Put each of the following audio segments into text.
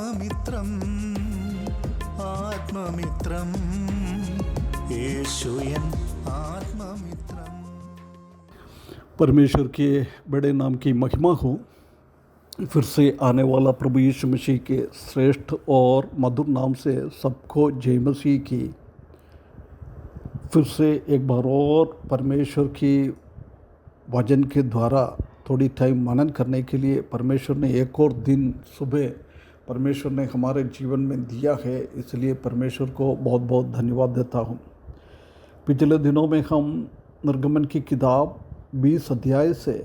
ആത്മമിത്രം ആത്മമിത്രം യേശുയൻ ആത്മമിത്രം। परमेश्वर के बड़े नाम की महिमा हो। फिर से आने वाला प्रभु यीशु मसीह के श्रेष्ठ और मधुर नाम से सबको जय मसीह की। फिर से एक बार और परमेश्वर की वचन के द्वारा थोड़ी टाइम मनन करने के लिए परमेश्वर ने एक और दिन सुबह परमेश्वर ने हमारे जीवन में दिया है, इसलिए परमेश्वर को बहुत बहुत धन्यवाद देता हूँ। पिछले दिनों में हम निर्गमन की किताब 20 अध्याय से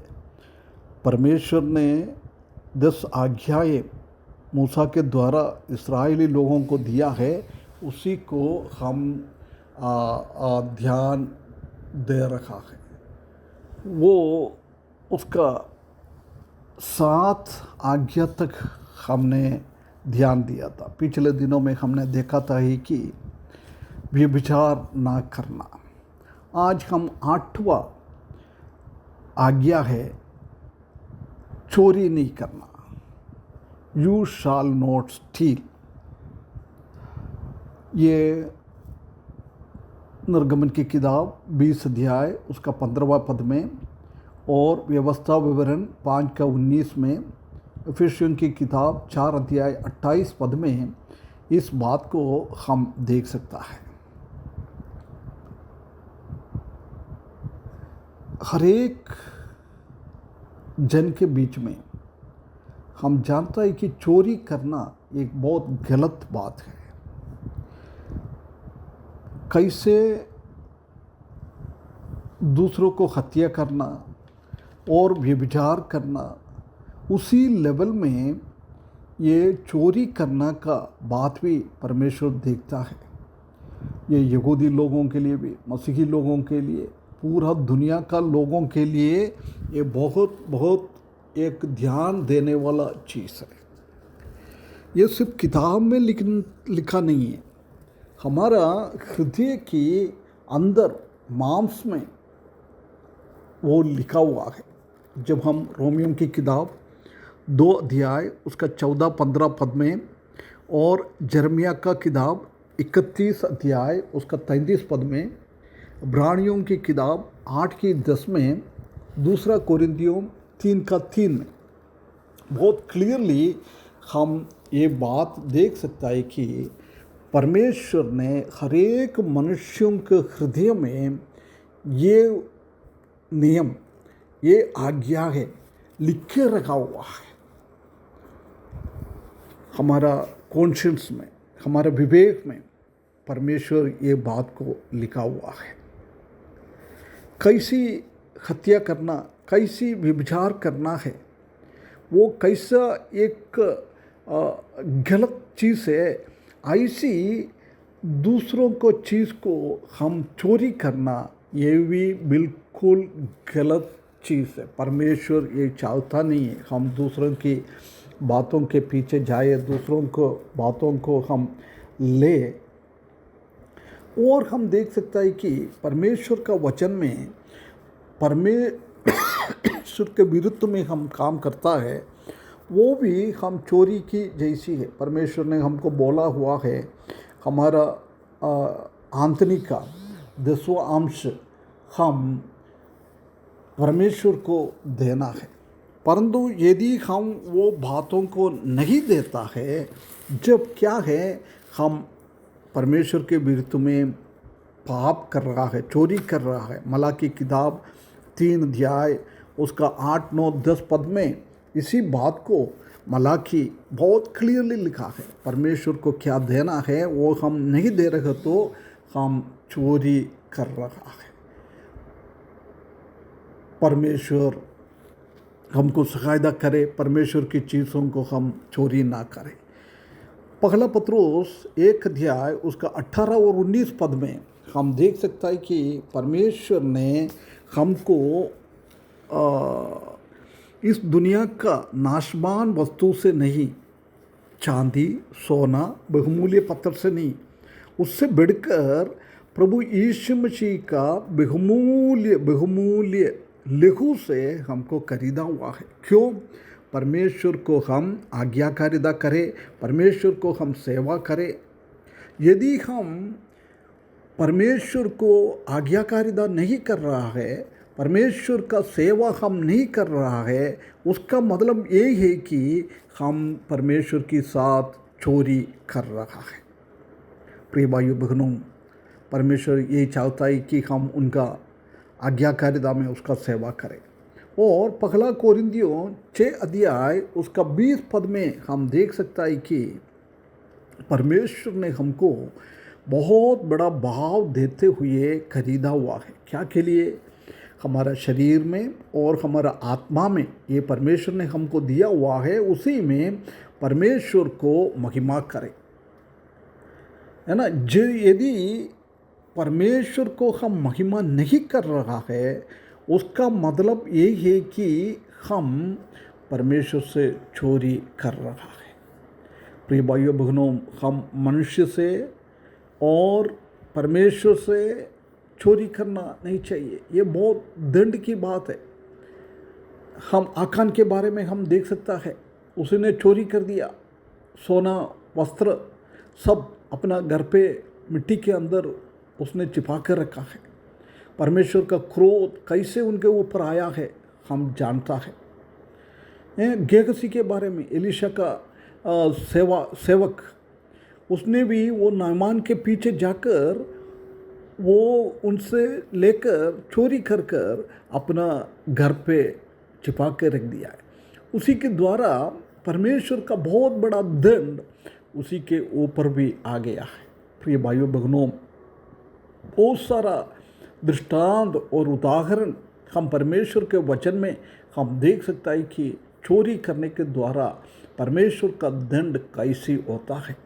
परमेश्वर ने 10 आज्ञाएँ मूसा के द्वारा इस्राएली लोगों को दिया है, उसी को हम ध्यान दे रखा है। वो उसका 7 आज्ञा तक हमने ध्यान दिया था। पिछले दिनों में हमने देखा था ही कि व्यभिचार ना करना। आज हम 8वां आज्ञा है चोरी नहीं करना। You shall not steel. ये निर्गमन की किताब 20 अध्याय उसका 15वां पद में और व्यवस्था विवरण 5 का 19 में, इफिसियों की किताब 4 अध्याय 28 पद में इस बात को हम देख सकता है। हर एक जन के बीच में हम जानता है कि चोरी करना एक बहुत गलत बात है। कैसे दूसरों को हत्या करना और व्यभिचार करना, उसी लेवल में ये चोरी करना का बात भी परमेश्वर देखता है। ये यहूदी लोगों के लिए भी, मसीही लोगों के लिए, पूरा दुनिया का लोगों के लिए ये बहुत बहुत एक ध्यान देने वाला चीज़ है। ये सिर्फ किताब में लिखा नहीं है, हमारा हृदय के अंदर मांस में वो लिखा हुआ है। जब हम रोमियों की किताब 2 अध्याय उसका 14-15 पद में और जर्मिया का किताब 31 अध्याय उसका 33 पद में, इब्रानियों की किताब 8 की 10 में, दूसरा कोरिन्थियों 3 का 3 में बहुत क्लियरली हम ये बात देख सकता है कि परमेश्वर ने हर एक मनुष्यों के हृदय में ये नियम, ये आज्ञा है, लिख के रखा हुआ है। हमारा कॉन्शियस में, हमारे विवेक में परमेश्वर ये बात को लिखा हुआ है। कैसी हत्या करना, कैसी व्यभिचार करना है, वो कैसा एक गलत चीज़ है, ऐसी दूसरों को चीज़ को हम चोरी करना ये भी बिल्कुल गलत चीज़ है। परमेश्वर ये चाहता नहीं है हम दूसरों की बातों के पीछे जाए, दूसरों को बातों को हम ले। और हम देख सकता है कि परमेश्वर का वचन में परमेश्वर के विरुद्ध में हम काम करता है, वो भी हम चोरी की जैसी है। परमेश्वर ने हमको बोला हुआ है हमारा आंतरिक का 10वां अंश हम परमेश्वर को देना है। परंतु यदि हम वो बातों को नहीं देता है, जब क्या है हम परमेश्वर के विरुद्ध में पाप कर रहा है, चोरी कर रहा है। मलाकी किताब 3 अध्याय उसका 8, 9, 10 पद में इसी बात को मलाकी बहुत क्लियरली लिखा है। परमेश्वर को क्या देना है वो हम नहीं दे रहे तो हम चोरी कर रहा है। परमेश्वर हमको सहायता करे, परमेश्वर की चीज़ों को हम चोरी ना करें। पहला पत्रोस 1 अध्याय उसका 18 और 19 पद में हम देख सकता है कि परमेश्वर ने हमको इस दुनिया का नाशवान वस्तु से नहीं, चांदी सोना बहुमूल्य पत्थर से नहीं, उससे बढ़कर प्रभु यीशु मसीह का बहुमूल्य लहू से हमको खरीदा हुआ है। क्यों? परमेश्वर को हम आज्ञाकारिता करें, परमेश्वर को हम सेवा करें। यदि हम परमेश्वर को आज्ञाकारिता नहीं कर रहा है, परमेश्वर का सेवा हम नहीं कर रहा है, उसका मतलब ये है कि हम परमेश्वर के साथ चोरी कर रहा है। प्रिय भाइयों बहनों, परमेश्वर ये चाहता है कि हम उनका आज्ञाकारिता में उसका सेवा करें। और पहला कोरिन्थियों 6 अध्याय उसका 20 पद में हम देख सकता है कि परमेश्वर ने हमको बहुत बड़ा भाव देते हुए खरीदा हुआ है। क्या के लिए? हमारा शरीर में और हमारा आत्मा में ये परमेश्वर ने हमको दिया हुआ है, उसी में परमेश्वर को महिमा करें, है ना। यदि परमेश्वर को हम महिमा नहीं कर रहा है, उसका मतलब ये है कि हम परमेश्वर से चोरी कर रहा है। प्रिय भाइयों बहनों, हम मनुष्य से और परमेश्वर से चोरी करना नहीं चाहिए। ये बहुत दंड की बात है। हम आकान के बारे में हम देख सकता है, उसने चोरी कर दिया, सोना वस्त्र सब अपना घर पे मिट्टी के अंदर उसने छिपा कर रखा है। परमेश्वर का क्रोध कैसे उनके ऊपर आया है हम जानता है। गेहसी के बारे में एलीशा का सेवक, उसने भी वो नामान के पीछे जाकर वो उनसे लेकर चोरी कर कर अपना घर पे छिपा के रख दिया है। उसी के द्वारा परमेश्वर का बहुत बड़ा दंड उसी के ऊपर भी आ गया है। प्रिय भाइयों बहनों, बहुत सारा दृष्टांत और उदाहरण हम परमेश्वर के वचन में हम देख सकता है कि चोरी करने के द्वारा परमेश्वर का दंड कैसे होता है।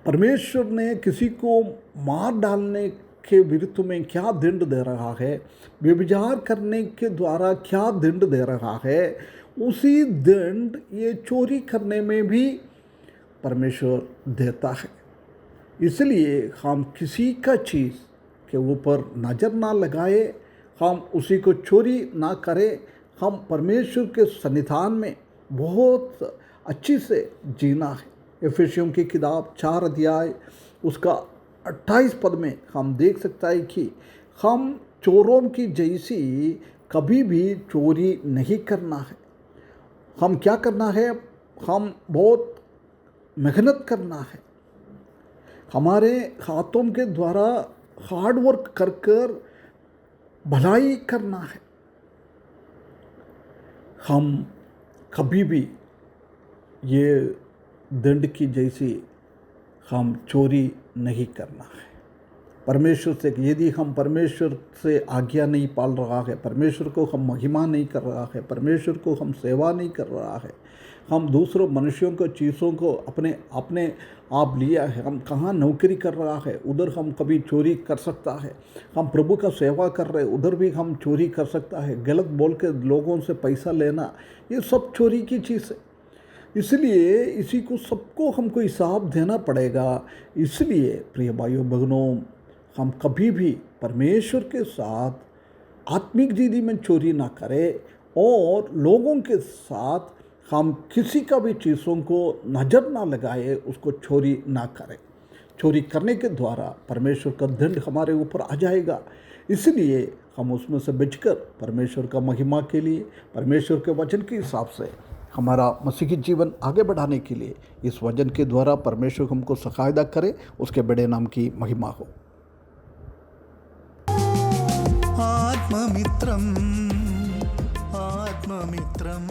परमेश्वर ने किसी को मार डालने के विरुद्ध में क्या दंड दे रहा है, व्यभिचार करने के द्वारा क्या दंड दे रहा है, उसी दंड ये चोरी करने में भी परमेश्वर देता है। इसलिए हम किसी का चीज़ के ऊपर नज़र ना लगाए, हम उसी को चोरी ना करें। हम परमेश्वर के सन्निधान में बहुत अच्छी से जीना है। एफेसियों की किताब 4 अध्याय उसका 28 पद में हम देख सकता है कि हम चोरों की जैसी कभी भी चोरी नहीं करना है। हम क्या करना है? हम बहुत मेहनत करना है। हमारे हाथों के द्वारा हार्ड वर्क कर कर भलाई करना है। हम कभी भी ये दंड की जैसी हम चोरी नहीं करना है। परमेश्वर से यदि हम परमेश्वर से आज्ञा नहीं पाल रहा है, परमेश्वर को हम महिमा नहीं कर रहा है, परमेश्वर को हम सेवा नहीं कर रहा है, हम दूसरों मनुष्यों को चीज़ों को अपने आप लिया है, हम कहाँ नौकरी कर रहा है उधर हम कभी चोरी कर सकता है, हम प्रभु का सेवा कर रहे उधर भी हम चोरी कर सकता है, गलत बोल के लोगों से पैसा लेना ये सब चोरी की चीज़ है। इसलिए इसी को सबको हमको हिसाब देना पड़ेगा। इसलिए प्रिय भाइयों बहनों, हम कभी भी परमेश्वर के साथ आत्मिक जिंदगी में चोरी ना करें और लोगों के साथ हम किसी का भी चीज़ों को नज़र ना लगाए, उसको चोरी ना करें। चोरी करने के द्वारा परमेश्वर का दंड हमारे ऊपर आ जाएगा। इसलिए हम उसमें से बचकर परमेश्वर का महिमा के लिए, परमेश्वर के वचन के हिसाब से हमारा मसीही जीवन आगे बढ़ाने के लिए इस वचन के द्वारा परमेश्वर हमको सहायता करे। उसके बड़े नाम की महिमा हो। आत्ममित्रम आत्ममित्रम